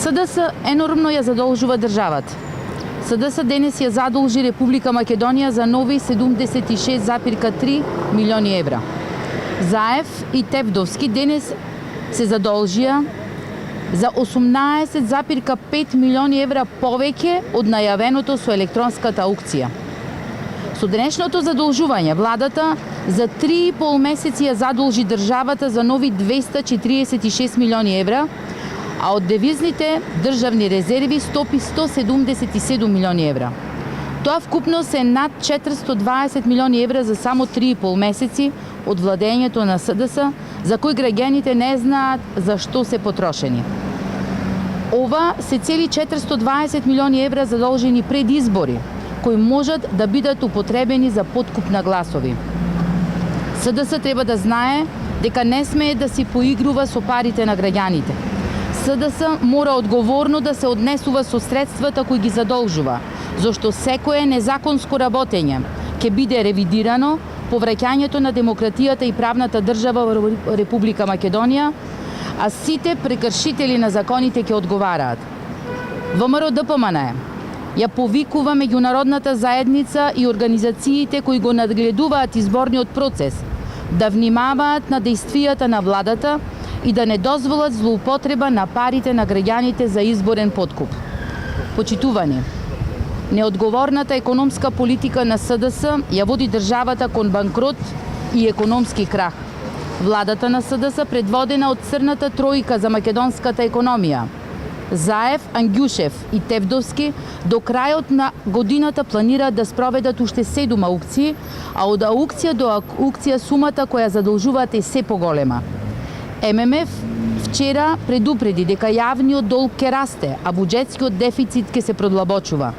СДС енормно ја задолжува државата. СДС денес ја задолжи Република Македонија за нови 76,3 милиони евра. Заев и Тевдовски денес се задолжија за 18,5 милиони евра повеќе од најавеното со електронската аукција. Со денешното задолжување, владата за 3,5 месеци ја задолжи државата за нови 246 милиони евра, а од девизните државни резерви стопи 177 милиони евра. Тоа вкупно се над 420 милиони евра за само 3,5 месеци од владењето на СДС, за кои граѓаните не знаат за што се потрошени. Ова се цели 420 милиони евра задолжени пред избори, кои можат да бидат употребени за подкуп на гласови. СДС треба да знае дека не смее да си поигрува со парите на граѓаните. СДС мора одговорно да се однесува со средствата кои ги задолжува, зашто секое незаконско работење ќе биде ревидирано по враќањето на демократијата и правната држава во Република Македонија, а сите прекршители на законите ќе одговараат. ВМРО ДПМН ја повикува меѓународната заедница и организациите кои го надгледуваат изборниот процес да внимаваат на действијата на владата и да не дозволат злоупотреба на парите на граѓаните за изборен подкуп. Почитувани, неодговорната економска политика на СДС ја води државата кон банкрот и економски крах. Владата на СДС, предводена од црната тројка за македонската економија, Заев, Ангјушев и Тевдовски, до крајот на годината планираат да спроведат уште 7 аукции, а од аукција до аукција сумата која задолжуваат е се поголема. ММФ вчера предупреди дека јавниот долг ќе расте, а буџетскиот дефицит ќе се продлабочува.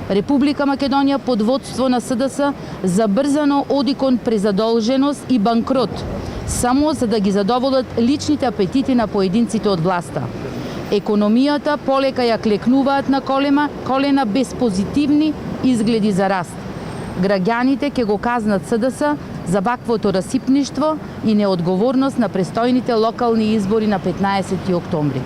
Република Македонија под водство на СДС забрзано оди кон презадолженост и банкрот, само за да ги задоволат личните апетити на поединците од власта. Економијата полека ја клекнуваат на колена без позитивни изгледи за раст. Граѓаните ќе го казнат СДС за ваквото расипништво и неодговорност на престојните локални избори на 15 октомври.